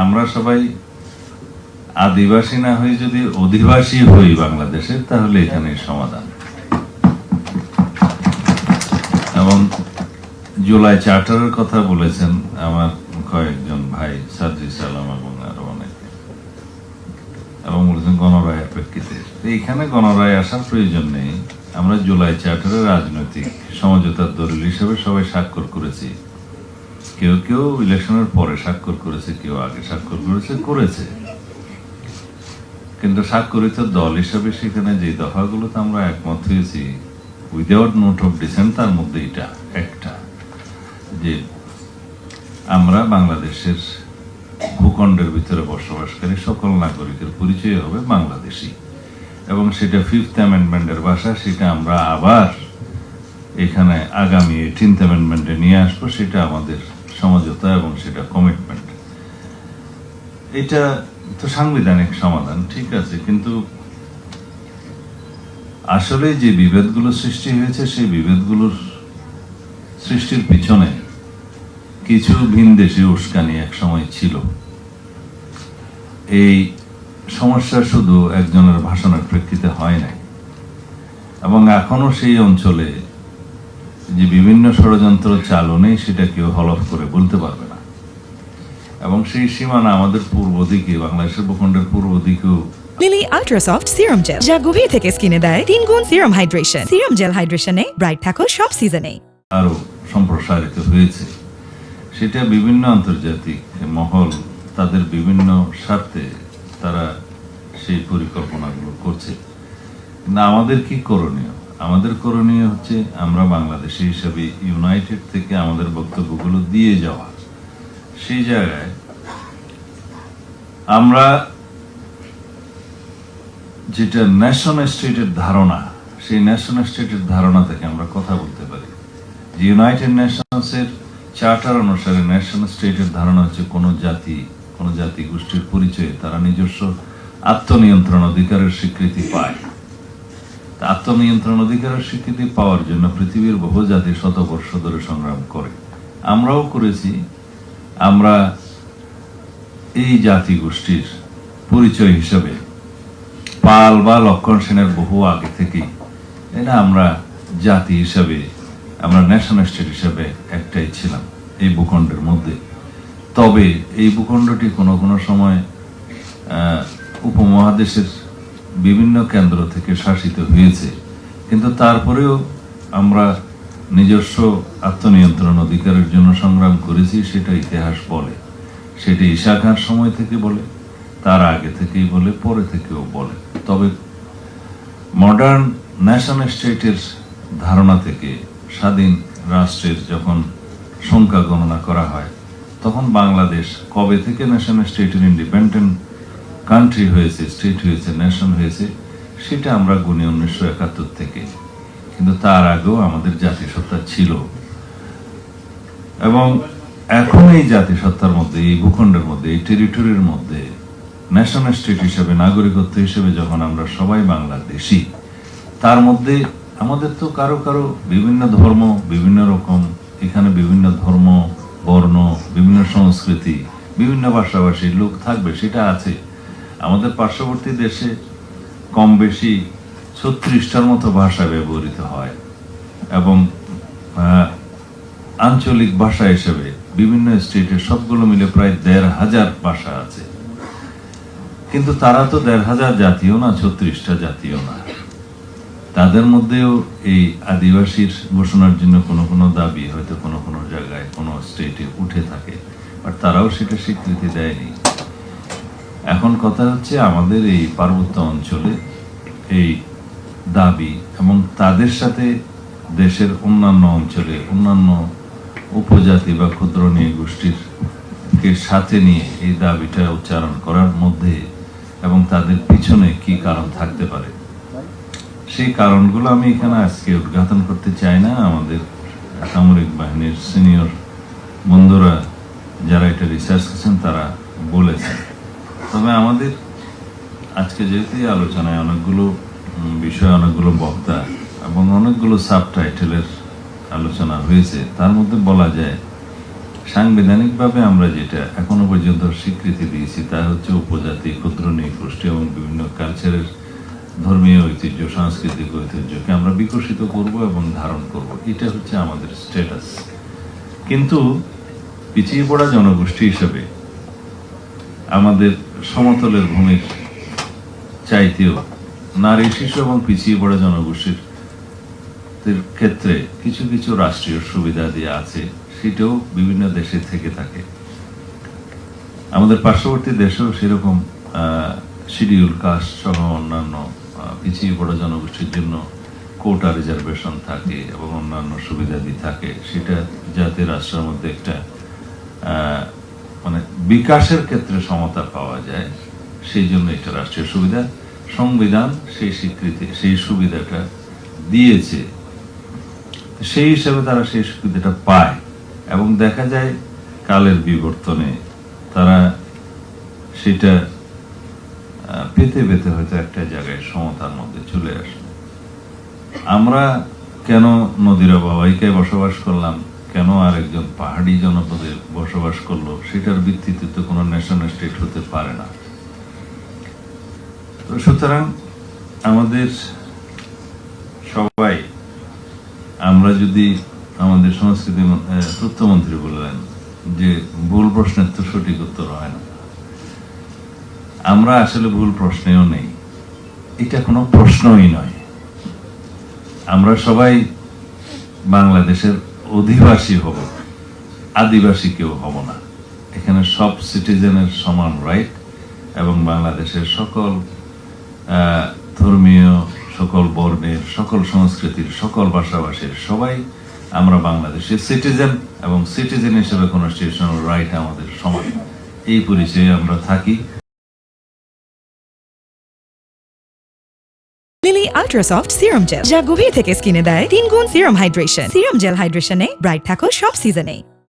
আমরা সবাই আদিবাসী না হয়ে যদি অধিবাসী হই বাংলাদেশের, তাহলে এখানে সমাধান। এবং জুলাই চার্টারের কথা বলেছেন আমার কয়েকজন ভাই, সাদ্রিস আলম এবং আরো অনেকে, এবং বলেছেন গণরায়ের প্রেক্ষিতে। এইখানে গণরায় আসার প্রয়োজন নেই। আমরা জুলাই চার্টারের রাজনৈতিক সমঝোতার দলিল হিসেবে সবাই স্বাক্ষর করেছি। কেউ কেউ ইলেকশনের পরে স্বাক্ষর করেছে, কেউ আগে স্বাক্ষর করেছে। কিন্তু স্বাক্ষরিত দল হিসাবে সেখানে যে দফাগুলোতে আমরা একমত হয়েছি উইদাউট নোট অফ ডিসেন্ট, তার মধ্যে এটা একটা, যে আমরা বাংলাদেশের ভূখণ্ডের ভিতরে বসবাসকারী সকল নাগরিকের পরিচয় হবে বাংলাদেশী, এবং সেটা 5th অ্যামেন্ডমেন্টের ভাষা, সেটা আমরা আবার এখানে আগামী 18th অ্যামেন্ডমেন্টে নিয়ে আসবো। সেটা আমাদের সমঝোতা এবং সেটা কমিটমেন্ট। এটা তো সাংবিধানিক সমাধান, ঠিক আছে, কিন্তু আসলে যে বিভেদগুলো সৃষ্টি হয়েছে সেই বিভেদগুলোর সৃষ্টির পিছনে কিছু ভিনদেশী উস্কানি এক সময় ছিল। এই সমস্যা শুধু একজনের ভাষণের প্রেক্ষিতে হয় নাই, এবং এখনো সেই অঞ্চলে যে বিভিন্ন ষড়যন্ত্র চালু নেই সেটা কেউ হলফ করে বলতে পারবে না। এবং সেই সীমানা আমাদের পূর্ব দিকে, বাংলাদেশের ভূখণ্ডের পূর্ব দিকেও Lily ultra soft serum gel, যা গভীর থেকে স্কিনে দেয় 3 গুণ সিরাম হাইড্রেশন। সিরাম জেল হাইড্রেশনে ব্রাইট থাকো সব সিজনে। আরো সম্প্রসারিত হয়েছে। সেটা বিভিন্ন আন্তর্জাতিক মহল তাদের বিভিন্ন স্বার্থে তারা সেই পরিকল্পনাগুলো করছে। না, আমাদের কি করণীয়? আমাদের করণীয় হচ্ছে আমরা বাংলাদেশি হিসাবে ইউনাইটেড থেকে আমাদের বক্তব্যগুলো দিয়ে যাওয়া। সেই জায়গায় আমরা যেটা ন্যাশন স্টেটের ধারণা, সেই ন্যাশন স্টেটের ধারণা থেকে আমরা কথা বলতে পারি। যে ইউনাইটেড নেশনসের চার্টার অনুসারে ন্যাশন স্টেটের ধারণা হচ্ছে কোনো জাতি গোষ্ঠীর পরিচয়ে তারা নিজস্ব আত্মনিয়ন্ত্রণ অধিকারের স্বীকৃতি পায়। আত্মনিয়ন্ত্রণ অধিকারের স্বীকৃতি পাওয়ার জন্য পৃথিবীর বহু জাতি শতবর্ষ ধরে সংগ্রাম করে, আমরাও করেছি। আমরা এই জাতি গোষ্ঠীর পরিচয় হিসেবে পাল বা লক্ষণ সেনের বহু আগে থেকেই এটা আমরা জাতি হিসাবে, আমরা ন্যাশনাল স্টেট হিসাবে একটাই ছিলাম এই ভূখণ্ডের মধ্যে। তবে এই ভূখণ্ডটি কোনো কোনো সময় উপমহাদেশের বিভিন্ন কেন্দ্র থেকে শাসিত হয়েছে, কিন্তু তারপরেও আমরা নিজস্ব আত্মনিয়ন্ত্রণ অধিকারের জন্য সংগ্রাম করেছি। সেটা ইতিহাস বলে, সেটা ঈশা খাঁর সময় থেকে বলে, তার আগে থেকেই বলে, পরে থেকেও বলে। তবে মডার্ন ন্যাশনাল স্টেটের ধারণা থেকে স্বাধীন রাষ্ট্রের যখন সংখ্যা গণনা করা হয়, তখন বাংলাদেশ কবে থেকে ন্যাশনাল স্টেটের ইন্ডিপেন্ডেন্ট কান্ট্রি হয়েছে, স্টেট হয়েছে, নেশন হয়েছে, সেটা আমরা গুনি 1971 থেকে। কিন্তু তার আগেও আমাদের জাতিসত্তা ছিল, এবং এখন এই জাতিসত্তার মধ্যে, এই ভূখণ্ডের মধ্যে, এই টেরিটরির মধ্যে ন্যাশনাল স্টেট হিসেবে, নাগরিকত্ব হিসেবে যখন আমরা সবাই বাংলাদেশি, তার মধ্যে আমাদের তো কারো কারো বিভিন্ন ধর্ম, বিভিন্ন রকম, এখানে বিভিন্ন ধর্ম, বর্ণ, বিভিন্ন সংস্কৃতি, বিভিন্ন ভাষাভাষীর লোক থাকবে, সেটা আছে। আমাদের পার্শ্ববর্তী দেশে কম বেশি 36টার মতো ভাষা ব্যবহৃত হয়, এবং আঞ্চলিক ভাষা হিসেবে বিভিন্ন স্টেটের সবগুলো মিলে প্রায় 1,500 ভাষা আছে। কিন্তু তারা তো 1,500 জাতীয় না, 36টা জাতীয় না। তাদের মধ্যেও এই আদিবাসীর ঘোষণার জন্য কোনো কোনো দাবি হয়তো কোনো কোনো জায়গায় কোনো স্টেটে উঠে থাকে, বাট তারাও সেটা স্বীকৃতি দেয়নি। এখন কথা হচ্ছে আমাদের এই পার্বত্য অঞ্চলে এই দাবি, এবং তাদের সাথে দেশের অন্যান্য অঞ্চলে অন্যান্য উপজাতি বা ক্ষুদ্র নৃগোষ্ঠীর সাথে নিয়ে এই দাবিটা উচ্চারণ করার মধ্যে, এবং তাদের পিছনে কি কারণ থাকতে পারে, সেই কারণগুলো আমি এখানে আজকে উদ্ঘাটন করতে চাই না। আমাদের সামরিক বাহিনীর সিনিয়র বন্ধুরা যারা এটা রিসার্চ করছেন তারা বলেছেন। তবে আমাদের আজকে যেহেতু এই আলোচনায় অনেকগুলো বিষয়, অনেকগুলো বক্তা এবং অনেকগুলো সাবটাইটেলের আলোচনা হয়েছে, তার মধ্যে বলা যায় সাংবিধানিকভাবে আমরা যেটা এখনো পর্যন্ত স্বীকৃতি দিয়েছি তা হচ্ছে উপজাতি, ক্ষুদ্র নৃগোষ্ঠী এবং বিভিন্ন কালচারের ধর্মীয় ঐতিহ্য, সাংস্কৃতিক ঐতিহ্যকে আমরা বিকশিত করব এবং ধারণ করব, এটা হচ্ছে আমাদের স্ট্যাটাস। কিন্তু পিছিয়ে পড়া জনগোষ্ঠী হিসেবে আমাদের সমতলের ভূমির চাইতেও নারী, শিশু এবং পিছিয়ে পড়া জনগোষ্ঠীর ক্ষেত্রে কিছু কিছু রাষ্ট্রীয় সুবিধা দিয়ে আছে, সেটাও বিভিন্ন দেশে থেকে থাকে। আমাদের পার্শ্ববর্তী দেশেও সেরকম শিডিউল কাস্ট সহ অন্যান্য পিছিয়ে পড়া জনগোষ্ঠীর জন্য কোটা রিজার্ভেশন থাকে এবং অন্যান্য সুবিধাদি থাকে, সেটা যাতে রাষ্ট্রের মধ্যে একটা মানে বিকাশের ক্ষেত্রে সমতা পাওয়া যায়, সেই জন্য এটা রাষ্ট্রীয় সুবিধা। সংবিধান সেই স্বীকৃতি, সেই সুবিধাটা দিয়েছে, সেই হিসাবে তারা সেই সুবিধাটা পায় এবং দেখা যায় কালের বিবর্তনে তারা সেটা পেতে পেতে হয়তো একটা জায়গায় সমতার মধ্যে চলে আসে। আমরা কেন নদীর অববাহিকায় বসবাস করলাম, কেন আরেকজন পাহাড়ি জনপদে বসবাস করলো, সেটার ভিত্তিতে তো কোনো নেশন স্টেট হতে পারে না। তো সুতরাং আমাদের সবাই, আমরা যদি আমাদের সংস্কৃতি তথ্যমন্ত্রী বললেন যে ভুল প্রশ্নের তো সঠিক উত্তর হয় না, আমরা আসলে ভুল প্রশ্নেও নেই, এটা কোনো প্রশ্নই নয়। আমরা সবাই বাংলাদেশের অধিবাসী হব, আদিবাসী কেউ হব না। এখানে সব সিটিজেনের সমান রাইট এবং বাংলাদেশের সকল ধর্মীয়, সকল বর্ণের, সকল সংস্কৃতির, সকল ভাষাভাষীর সবাই আমরা বাংলাদেশের সিটিজেন এবং সিটিজেন হিসেবে কনস্টিটিউশনাল রাইট আমাদের সমান, এই পরিচয়ে আমরা থাকি। Lily ultra soft serum gel, যা গভীর থেকে স্কিনে দেয় 3 গুণ সিরাম হাইড্রেশন। সিরাম জেল হাইড্রেশনে ব্রাইট থাকো সব সিজনে।